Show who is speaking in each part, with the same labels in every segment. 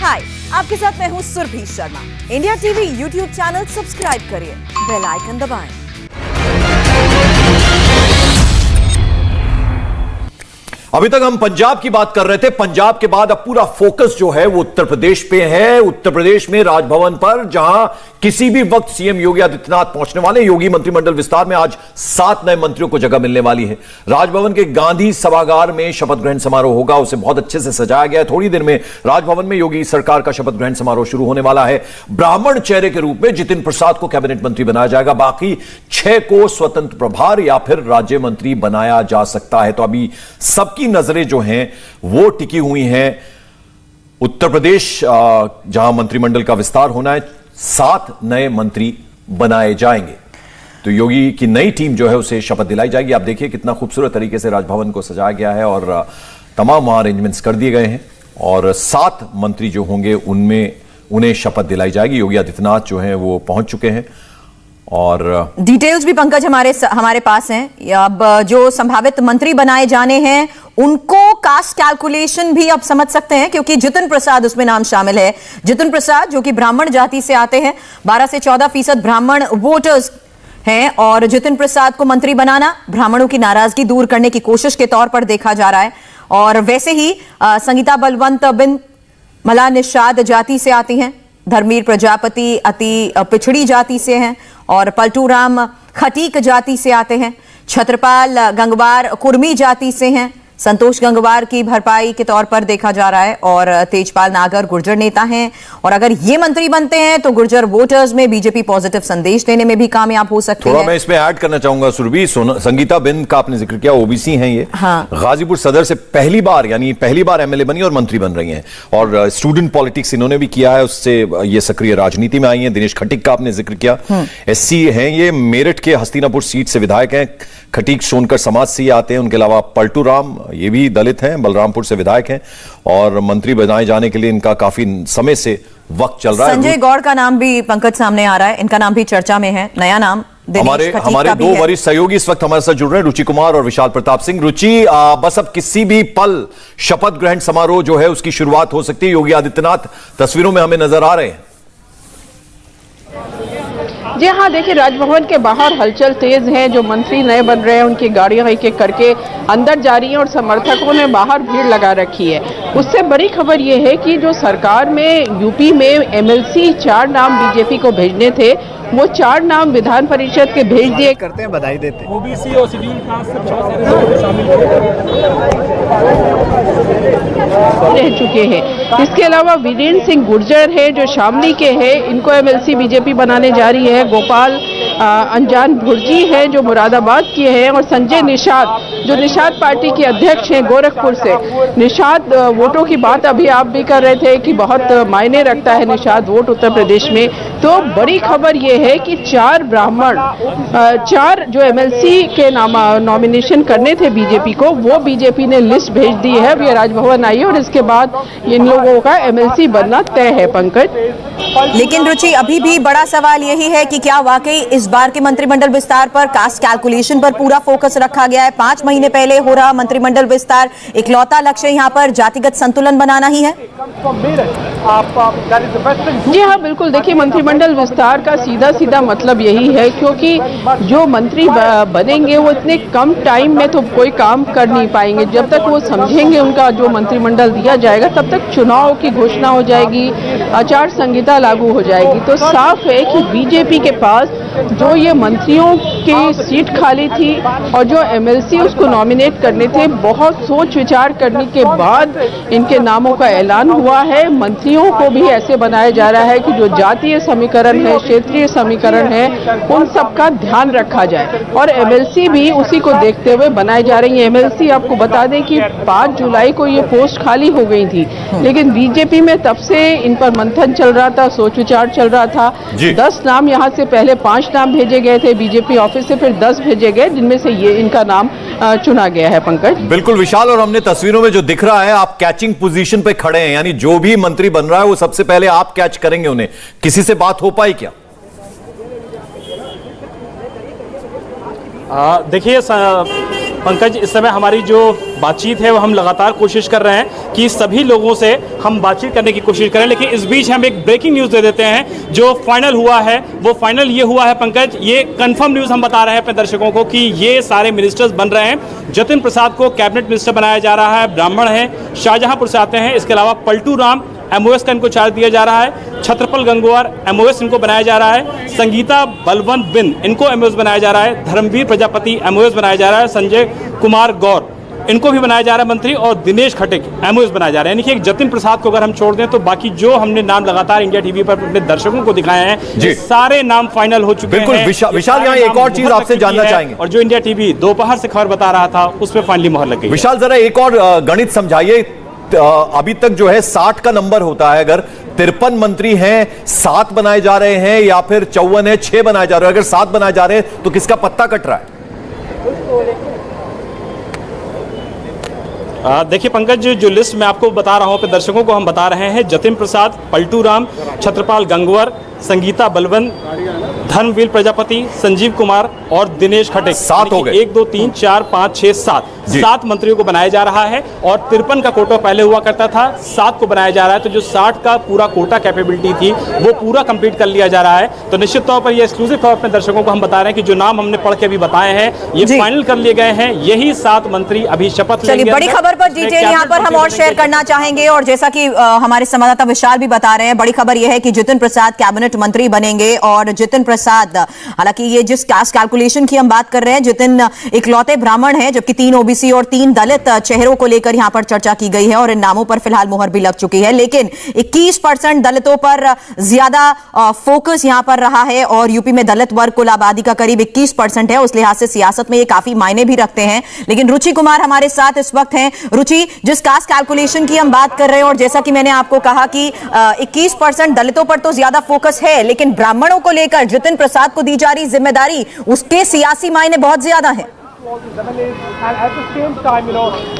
Speaker 1: हाय, आपके साथ मैं हूँ Surabhi Sharma. India TV YouTube channel subscribe करिए, बेल आइकन दबाएं।
Speaker 2: अभी तक हम पंजाब की बात कर रहे थे। पंजाब के बाद अब पूरा फोकस जो है वो उत्तर प्रदेश पे है। उत्तर प्रदेश में राजभवन पर, जहां किसी भी वक्त सीएम योगी आदित्यनाथ पहुंचने वाले। योगी मंत्रिमंडल विस्तार में आज 7 नए मंत्रियों को जगह मिलने वाली है। राजभवन के गांधी सभागार में शपथ ग्रहण समारोह होगा। उसे बहुत अच्छे से सजाया गया है। थोड़ी देर में राजभवन में योगी सरकार का शपथ ग्रहण समारोह शुरू होने वाला है। ब्राह्मण चेहरे के रूप में जितिन प्रसाद को कैबिनेट मंत्री बनाया जाएगा। बाकी 6 को स्वतंत्र प्रभार या फिर राज्य मंत्री बनाया जा सकता है। तो अभी सबकी नजरें जो हैं वो टिकी हुई हैं उत्तर प्रदेश, जहां मंत्रिमंडल का विस्तार होना है। 7 नए मंत्री बनाए जाएंगे। तो योगी की नई टीम जो है उसे शपथ दिलाई जाएगी। आप देखिए कितना खूबसूरत तरीके से राजभवन को सजाया गया है और तमाम वहां अरेंजमेंट्स कर दिए गए हैं। और 7 मंत्री जो होंगे उनमें उन्हें शपथ दिलाई जाएगी। योगी आदित्यनाथ जो हैं वो पहुंच चुके हैं और
Speaker 1: डिटेल्स भी पंकज हमारे पास हैं। अब जो संभावित मंत्री बनाए जाने हैं उनको कास्ट कैलकुलेशन भी अब समझ सकते हैं, क्योंकि जितिन प्रसाद उसमें नाम शामिल है। जितिन प्रसाद जो कि ब्राह्मण जाति से आते हैं, 12 से 14% ब्राह्मण वोटर्स हैं और जितिन प्रसाद को मंत्री बनाना ब्राह्मणों की नाराजगी दूर करने की कोशिश के तौर पर देखा जा रहा है। और वैसे ही संगीता बलवंत बिन मला निषाद जाति से आती हैं, धर्मवीर प्रजापति अति पिछड़ी जाति से हैं और पलटू राम खटीक जाति से आते हैं। छत्रपाल गंगवार कुर्मी जाति से हैं। संतोष गंगवार की भरपाई के तौर पर देखा जा रहा है और तेजपाल नागर गुर्जर नेता हैं। और अगर ये मंत्री बनते हैं तो गुर्जर वोटर्स में बीजेपी पॉजिटिव संदेश देने में भी कामयाब हो सकती है।
Speaker 2: थोड़ा मैं इसमें ऐड करना चाहूंगा सुरभि, संगीता बिंद का आपने जिक्र किया, ओबीसी हैं ये। हाँ। गाजीपुर सदर से पहली बार एमएलए बनी और मंत्री बन रही हैं। और स्टूडेंट पॉलिटिक्स इन्होंने भी किया है, उससे ये सक्रिय राजनीति में आई है। दिनेश खटीक का आपने जिक्र किया, एससी हैं ये। मेरठ के हस्तिनापुर सीट से विधायक हैं। खटीक सोनकर समाज से आते हैं। उनके अलावा पलटू राम, ये भी दलित हैं, बलरामपुर से विधायक हैं और मंत्री बनाए जाने के लिए इनका काफी समय से वक्त चल रहा है।
Speaker 1: संजय गौड़ का नाम भी पंकज सामने आ रहा है, इनका नाम भी चर्चा में है। नया नाम
Speaker 2: हमारे 2 वरिष्ठ सहयोगी इस वक्त हमारे साथ जुड़ रहे हैं, रुचि कुमार और विशाल प्रताप सिंह। रुचि, बस अब किसी भी पल शपथ ग्रहण समारोह जो है उसकी शुरुआत हो सकती है। योगी आदित्यनाथ तस्वीरों में हमें नजर आ रहे हैं।
Speaker 3: जी हाँ, देखिए राजभवन के बाहर हलचल तेज है। जो मंत्री नए बन रहे हैं उनकी गाड़ियां एक एक करके अंदर जा रही हैं और समर्थकों ने बाहर भीड़ लगा रखी है। उससे बड़ी खबर ये है कि जो सरकार में यूपी में एमएलसी 4 नाम बीजेपी को भेजने थे, वो 4 नाम विधान परिषद के भेज दिए।
Speaker 4: करते हैं, बधाई देते हैं।
Speaker 5: ओबीसी और शेड्यूल कास्ट
Speaker 3: रह चुके हैं। इसके अलावा वीरेंद्र सिंह गुर्जर है जो शामली के हैं, इनको एमएलसी बीजेपी बनाने जा रही है। गोपाल अंजान भुर्जी है जो मुरादाबाद के हैं और संजय निषाद जो निषाद पार्टी के अध्यक्ष हैं गोरखपुर से। निषाद वोटों की बात अभी आप भी कर रहे थे कि बहुत मायने रखता है निषाद वोट उत्तर प्रदेश में। तो बड़ी खबर ये है कि 4 ब्राह्मण, 4 जो एमएलसी के नॉमिनेशन करने थे बीजेपी को, वो बीजेपी ने लिस्ट भेज दी है। अब ये राजभवन आई है और इसके बाद इन लोगों का एमएलसी बनना तय है पंकज।
Speaker 1: लेकिन रुचि, अभी भी बड़ा सवाल यही है कि क्या वाकई इस बार के मंत्रिमंडल विस्तार पर कास्ट कैलकुलेशन पर पूरा फोकस रखा गया है। 5 महीने पहले हो रहा मंत्रिमंडल विस्तार, इकलौता लक्ष्य यहाँ पर जातिगत संतुलन बनाना ही है।
Speaker 3: जी हाँ, बिल्कुल। देखिए मंत्रिमंडल विस्तार का सीधा मतलब यही है, क्योंकि जो मंत्री बनेंगे वो इतने कम टाइम में तो कोई काम कर नहीं पाएंगे। जब तक वो समझेंगे उनका जो मंत्रिमंडल दिया जाएगा, तब तक चुनाव की घोषणा हो जाएगी, आचार संहिता लागू हो जाएगी। तो साफ है कि बीजेपी के पास जो ये मंत्रियों की सीट खाली थी और जो एमएलसी उसको नॉमिनेट करने थे, बहुत सोच विचार करने के बाद इनके नामों का ऐलान हुआ है। मंत्रियों को भी ऐसे बनाया जा रहा है कि जो जातीय समीकरण है, क्षेत्रीय समीकरण है, उन सब का ध्यान रखा जाए और एमएलसी भी उसी को देखते हुए बनाए जा रही है। एमएलसी आपको बता दें कि 5 जुलाई को ये पोस्ट खाली हो गई थी, लेकिन बीजेपी में तब से इन पर मंथन चल रहा था, सोच विचार चल रहा था। 10 नाम यहाँ से पहले 5 नाम भेजे गए थे बीजेपी ऑफिस से, फिर 10 भेजे गए, जिनमें से ये इनका नाम चुना गया है पंकज।
Speaker 2: बिल्कुल विशाल, और हमने तस्वीरों में जो दिख रहा है, आप कैचिंग पोजीशन पे खड़े हैं, यानी जो भी मंत्री बन रहा है वो सबसे पहले आप कैच करेंगे उन्हें। किसी से बात हो पाई क्या?
Speaker 5: देखिए
Speaker 4: पंकज, इस समय हमारी जो बातचीत है वो हम लगातार कोशिश कर रहे हैं कि सभी लोगों से हम बातचीत करने की कोशिश करें, लेकिन इस बीच हम एक ब्रेकिंग न्यूज़ दे देते हैं। जो फाइनल हुआ है वो फाइनल ये हुआ है पंकज, ये कंफर्म न्यूज़ हम बता रहे हैं अपने दर्शकों को कि ये सारे मिनिस्टर्स बन रहे हैं। जतिन प्रसाद को कैबिनेट मिनिस्टर बनाया जा रहा है, ब्राह्मण हैं, शाहजहांपुर से आते हैं। इसके अलावा पलटू राम MOS का इनको चार्ज दिया जा रहा है, छत्रपल गंगवार MOS इनको बनाया जा रहा है, संगीता बलवंत बिन इनको MOS बनाया जा रहा है, धर्मवीर प्रजापति MOS बनाया जा रहा है, संजय कुमार गौर इनको भी बनाया जा रहा है मंत्री, और दिनेश खटिक MOS बनाया जा रहा है। यानी कि एक जतिन प्रसाद को अगर हम छोड़ दें तो बाकी जो हमने नाम लगातार इंडिया टीवी पर अपने दर्शकों को दिखाए हैं, सारे नाम फाइनल हो चुके हैं।
Speaker 2: बिल्कुल विशाल, यहाँ एक और चीज आपसे जानना चाहेंगे,
Speaker 4: और जो इंडिया टीवी दोपहर से खबर बता रहा था उस पर फाइनली मोहर लग गई।
Speaker 2: विशाल, जरा एक और गणित समझाइए। अभी तक जो है 60 का नंबर होता है, अगर 53 मंत्री हैं, 7 बनाए जा रहे हैं या फिर 54 है, 6 बनाए जा रहे हैं, अगर 7 बनाए जा रहे हैं तो किसका पत्ता कट रहा है?
Speaker 4: देखिए पंकज, जो लिस्ट मैं आपको बता रहा हूं अपने दर्शकों को हम बता रहे हैं, जतिन प्रसाद, पलटू राम, छत्रपाल गंगवार, संगीता बलवंत, धर्मवीर प्रजापति, संजीव कुमार और दिनेश खटिक।
Speaker 2: 7 हो गए।
Speaker 4: 1 2 3 4 5 6 7 मंत्रियों को बनाया जा रहा है, और 53 का कोटा पहले हुआ करता था, 7 को बनाया जा रहा है। तो जो 60 का पूरा कोटा कैपेबिलिटी थी वो पूरा कंप्लीट कर लिया जा रहा है। तो निश्चित तौर पर ये एक्सक्लूसिव खबर अपने दर्शकों को हम बता रहे हैं कि जो नाम हमने पढ़ के अभी बताए हैं ये फाइनल कर लिए गए हैं। यही 7 मंत्री अभी शपथ लेंगे।
Speaker 1: बड़ी खबर पर डिटेल यहाँ पर हम और शेयर करना चाहेंगे, और जैसा कि हमारे संवाददाता विशाल भी बता रहे हैं, बड़ी खबर यह है कि जतिन प्रसाद कैबिनेट मंत्री बनेंगे। और जतिन प्रसाद, हालांकि ये जिस कास्ट कैलकुलेशन की हम बात कर रहे हैं, जतिन इकलौते ब्राह्मण हैं, जबकि 3 OBC और 3 दलित चेहरों को लेकर यहां पर चर्चा की गई है और इन नामों पर फिलहाल मोहर भी लग चुकी है। लेकिन 21% दलितों पर ज्यादा फोकस यहां पर रहा है, और यूपी में दलित वर्ग कुल आबादी का करीब 21% है। उस लिहाज से सियासत में ये काफी मायने भी रखते हैं। लेकिन रुचि कुमार हमारे साथ इस वक्त हैं। रुचि, जिस कास्ट कैलकुलेशन की हम बात कर रहे हैं, और जैसा कि मैंने आपको कहा कि 21% दलितों पर तो ज्यादा फोकस है, लेकिन ब्राह्मणों को लेकर जतिन प्रसाद को दी जा रही जिम्मेदारी, उसके सियासी मायने बहुत ज्यादा है।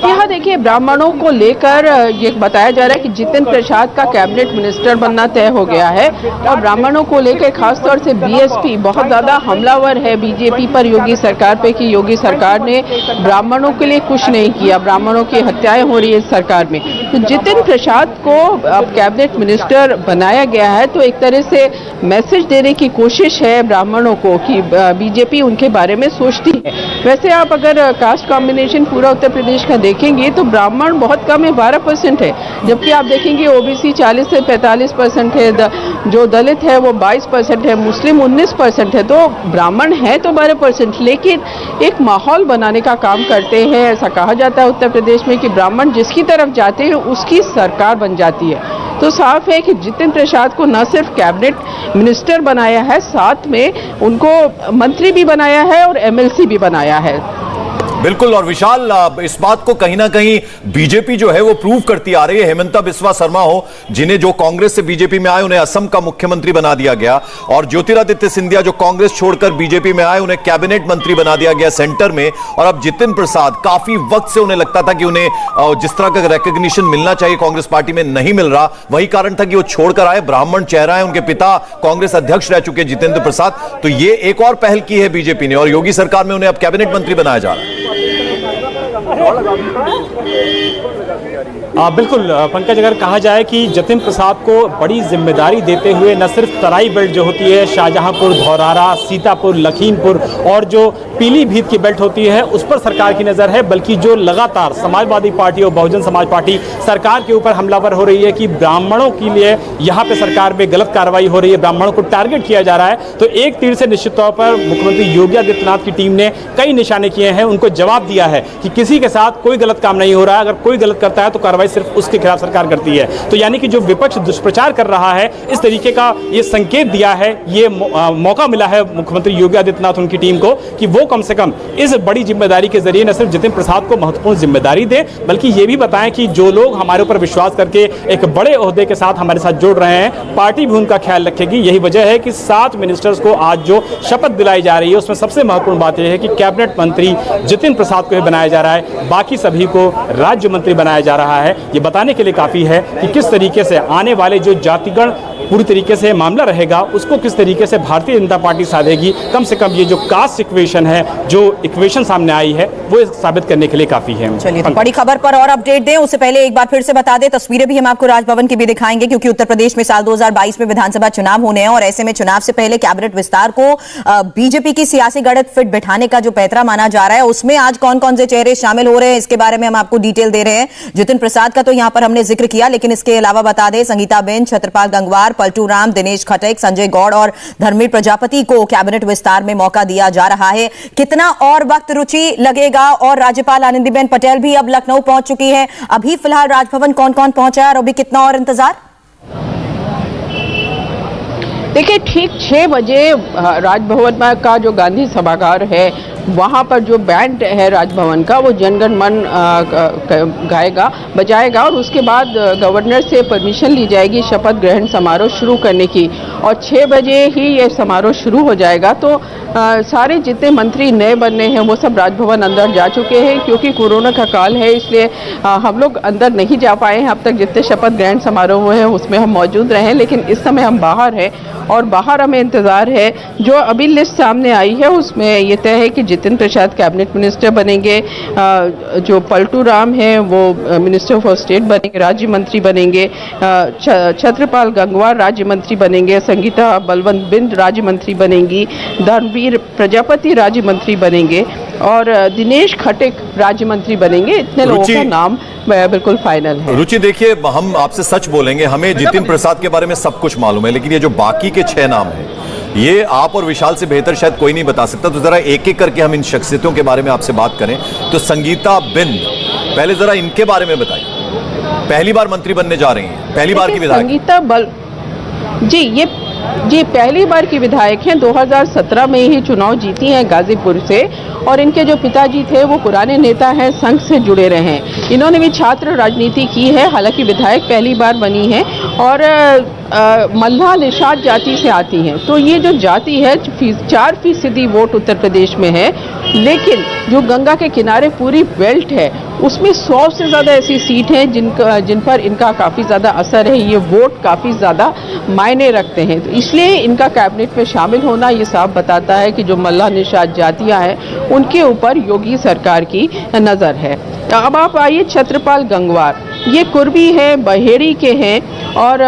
Speaker 3: यहाँ देखिए, ब्राह्मणों को लेकर ये बताया जा रहा है कि जतिन प्रसाद का कैबिनेट मिनिस्टर बनना तय हो गया है, और ब्राह्मणों को लेकर खासतौर से BSP बहुत ज्यादा हमलावर है बीजेपी पर, योगी सरकार पे, कि योगी सरकार ने ब्राह्मणों के लिए कुछ नहीं किया, ब्राह्मणों की हत्याएं हो रही है इस सरकार में। तो जतिन प्रसाद को अब कैबिनेट मिनिस्टर बनाया गया है, तो एक तरह से मैसेज देने की कोशिश है ब्राह्मणों को कि बीजेपी उनके बारे में सोचती है। वैसे आप अगर कास्ट कॉम्बिनेशन पूरा उत्तर प्रदेश का देखेंगे तो ब्राह्मण बहुत कम है, 12% है, जबकि आप देखेंगे OBC 40 से 45% है, जो दलित है वो 22% है, मुस्लिम 19% है। तो ब्राह्मण है तो 12%, लेकिन एक माहौल बनाने का काम करते हैं। ऐसा कहा जाता है उत्तर प्रदेश में कि ब्राह्मण जिसकी तरफ जाते हैं उसकी सरकार बन जाती है। तो साफ है कि जतिन प्रसाद को न सिर्फ कैबिनेट मिनिस्टर बनाया है, साथ में उनको मंत्री भी बनाया है और MLC भी बनाया है।
Speaker 2: बिल्कुल, और विशाल, इस बात को कहीं ना कहीं बीजेपी जो है वो प्रूव करती आ रही है। हेमंता बिस्वा शर्मा हो, जिन्हें जो कांग्रेस से बीजेपी में आए उन्हें असम का मुख्यमंत्री बना दिया गया, और ज्योतिरादित्य सिंधिया जो कांग्रेस छोड़कर बीजेपी में आए उन्हें कैबिनेट मंत्री बना दिया गया सेंटर में। और अब जतिन प्रसाद, काफी वक्त से उन्हें लगता था कि उन्हें जिस तरह का रिकॉग्निशन मिलना चाहिए कांग्रेस पार्टी में नहीं मिल रहा, वही कारण था कि वो छोड़कर आए। ब्राह्मण चेहरा है, उनके पिता कांग्रेस अध्यक्ष रह चुके जितेंद्र प्रसाद। तो ये एक और पहल की है बीजेपी ने, और योगी सरकार में उन्हें अब कैबिनेट मंत्री बनाया जा रहा है।
Speaker 4: बिल्कुल पंकज, अगर कहा जाए कि जतिन प्रसाद को बड़ी जिम्मेदारी देते हुए न सिर्फ तराई बेल्ट जो होती है, शाहजहांपुर, धौरारा, सीतापुर, लखीमपुर और जो पीलीभीत की बेल्ट होती है उस पर सरकार की नज़र है, बल्कि जो लगातार समाजवादी पार्टी और बहुजन समाज पार्टी सरकार के ऊपर हमलावर हो रही है कि ब्राह्मणों के लिए यहाँ पे सरकार में गलत कार्रवाई हो रही है, ब्राह्मणों को टारगेट किया जा रहा है। तो एक तीर से निश्चित तौर पर मुख्यमंत्री योगी आदित्यनाथ की टीम ने कई निशाने किए हैं, उनको जवाब दिया है कि किसी के साथ कोई गलत काम नहीं हो रहा है, अगर कोई गलत करता है तो कार्रवाई सिर्फ उसके खिलाफ सरकार करती है। तो यानी कि जो विपक्ष दुष्प्रचार कर रहा है, इस तरीके का ये संकेत दिया है, ये मौका मिला है मुख्यमंत्री योगी आदित्यनाथ उनकी टीम को कि वो कम से कम इस बड़ी जिम्मेदारी के जरिए न सिर्फ जतिन प्रसाद को महत्वपूर्ण जिम्मेदारी दें, बल्कि ये भी बताएं कि जो लोग हमारे ऊपर विश्वास करके एक बड़े ओहदे के साथ हमारे साथ जुड़ रहे हैं, पार्टी भी उनका ख्याल रखेगी। यही वजह है कि 7 मिनिस्टर्स को आज जो शपथ दिलाई जा रही है उसमें सबसे महत्वपूर्ण बात यह है कि कैबिनेट मंत्री जतिन प्रसाद को ही बनाया जा रहा है, बाकी सभी को राज्य मंत्री बनाया जा रहा है। है, ये बताने के लिए काफ़ी है कि किस तरीके से आने वाले जो जातिगण पूरी तरीके से मामला रहेगा उसको किस तरीके से भारतीय जनता पार्टी साधेगी। कम से कम ये जो कास्ट इक्वेशन है, जो इक्वेशन सामने आई है, वो साबित करने के लिए काफ़ी है।
Speaker 1: चलिए, तो बड़ी खबर पर और अपडेट दें उससे पहले एक बार फिर से बता दें, तस्वीरें भी हम आपको राजभवन की भी दिखाएंगे, क्योंकि उत्तर प्रदेश में साल 2022 में विधानसभा चुनाव होने हैं और ऐसे में चुनाव से पहले कैबिनेट विस्तार को बीजेपी की सियासी गणित फिट बैठाने का जो पैतरा माना जा रहा है, उसमें आज कौन कौन से चेहरे शामिल हो रहे हैं इसके बारे में हम आपको डिटेल दे रहे हैं। जितिन प्रसाद का तो यहां पर हमने जिक्र किया, लेकिन इसके अलावा बता दें संगीता बेन, छत्रपाल गंगवार, पलटू राम, दिनेश खटक, संजय गौड़ और धर्मवीर प्रजापति को कैबिनेट विस्तार में मौका दिया जा रहा है। कितना और वक्त रुचि लगेगा? और राज्यपाल आनंदीबेन पटेल भी अब लखनऊ पहुंच चुकी है। अभी फिलहाल राजभवन कौन कौन पहुंचा है और अभी कितना और इंतजार?
Speaker 3: देखिए, ठीक 6 बजे राजभवन का जो गांधी सभागार है वहाँ पर जो बैंड है राजभवन का, वो जनगण मन गाएगा, बजाएगा और उसके बाद गवर्नर से परमिशन ली जाएगी शपथ ग्रहण समारोह शुरू करने की और 6 बजे ही ये समारोह शुरू हो जाएगा। तो सारे जितने मंत्री नए बनने हैं वो सब राजभवन अंदर जा चुके हैं, क्योंकि कोरोना का काल है इसलिए हम लोग अंदर नहीं जा पाए हैं। अब तक जितने शपथ ग्रहण समारोह हुए हैं उसमें हम मौजूद रहे, लेकिन इस समय हम बाहर हैं और बाहर हमें इंतज़ार है। जो अभी लिस्ट सामने आई है उसमें ये तय है कि जितिन प्रसाद कैबिनेट मिनिस्टर बनेंगे, जो पलटू राम हैं वो मिनिस्टर फॉर स्टेट बनेंगे, राज्य मंत्री बनेंगे, छत्रपाल गंगवार राज्य मंत्री बनेंगे, संगीता बलवंत बिंद राज्य मंत्री बनेंगी, धर्मवीर प्रजापति राज्य मंत्री बनेंगे और दिनेश खटक राज्य मंत्री बनेंगे। इतने लोगों का नाम बिल्कुल फाइनल है।
Speaker 2: रुचि, देखिए हम आपसे सच बोलेंगे, हमें जितिन प्रसाद के बारे में सब कुछ मालूम है, लेकिन ये जो बाकी के 6 नाम हैं ये आप और विशाल से बेहतर शायद कोई नहीं बता सकता। तो जरा एक एक करके हम इन शख्सियतों के बारे में आपसे बात करें। तो संगीता बिंद, पहले जरा इनके बारे में बताइए। पहली बार मंत्री बनने जा रही हैं, पहली बार की विधायक।
Speaker 3: संगीता जी पहली बार की विधायक हैं। 2017 में ही चुनाव जीती हैं गाजीपुर से और इनके जो पिताजी थे वो पुराने नेता हैं, संघ से जुड़े रहे हैं। इन्होंने भी छात्र राजनीति की है, हालांकि विधायक पहली बार बनी है और मल्लाह निषाद जाति से आती हैं। तो ये जो जाति है 4% वोट उत्तर प्रदेश में है, लेकिन जो गंगा के किनारे पूरी बेल्ट है उसमें 100 से ज़्यादा ऐसी सीट हैं जिन पर इनका काफ़ी ज़्यादा असर है। ये वोट काफ़ी ज़्यादा मायने रखते हैं, तो इसलिए इनका कैबिनेट में शामिल होना ये साफ बताता है कि जो मल्लाह निषाद जातियाँ हैं उनके ऊपर योगी सरकार की नज़र है। अब आप आइए छत्रपाल गंगवार, ये कुर्बी है, बहेड़ी के हैं और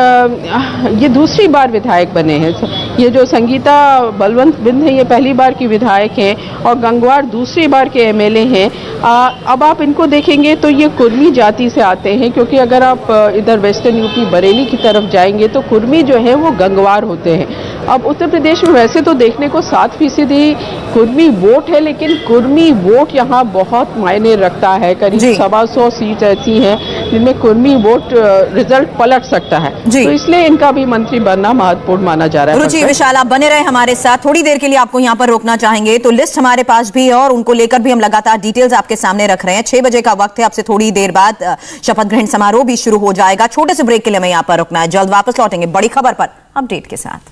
Speaker 3: ये दूसरी बार विधायक बने हैं। ये जो संगीता बलवंत बिंद है ये पहली बार की विधायक हैं और गंगवार दूसरी बार के एमएलए हैं। अब आप इनको देखेंगे तो ये कुर्मी जाति से आते हैं, क्योंकि अगर आप इधर वेस्टर्न यूपी बरेली की तरफ जाएंगे तो कुर्मी जो है वो गंगवार होते हैं। अब उत्तर प्रदेश में वैसे तो देखने को 7% ही कुर्मी वोट है, लेकिन कुर्मी वोट यहाँ बहुत मायने रखता है। करीब 125 सीट ऐसी हैं जिनमें कुर्मी वोट रिजल्ट पलट सकता है, तो इसलिए इनका भी मंत्री बनना महत्वपूर्ण माना जा रहा है।
Speaker 1: रुचि, विशाल, आप बने रहे हमारे साथ, थोड़ी देर के लिए आपको यहाँ पर रोकना चाहेंगे। तो लिस्ट हमारे पास भी है और उनको लेकर भी हम लगातार डिटेल्स आपके सामने रख रहे हैं। 6 बजे का वक्त है, आपसे थोड़ी देर बाद शपथ ग्रहण समारोह भी शुरू हो जाएगा। छोटे से ब्रेक के लिए हमें यहाँ पर रुकना है, जल्द वापस लौटेंगे बड़ी खबर पर अपडेट के साथ।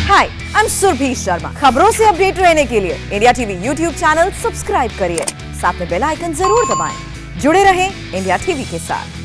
Speaker 1: हाय, आई एम सुरभि शर्मा। खबरों से अपडेट रहने के लिए India TV YouTube channel subscribe करिए, साथ में बेल आइकन जरूर दबाएं। जुड़े रहें इंडिया टीवी के साथ।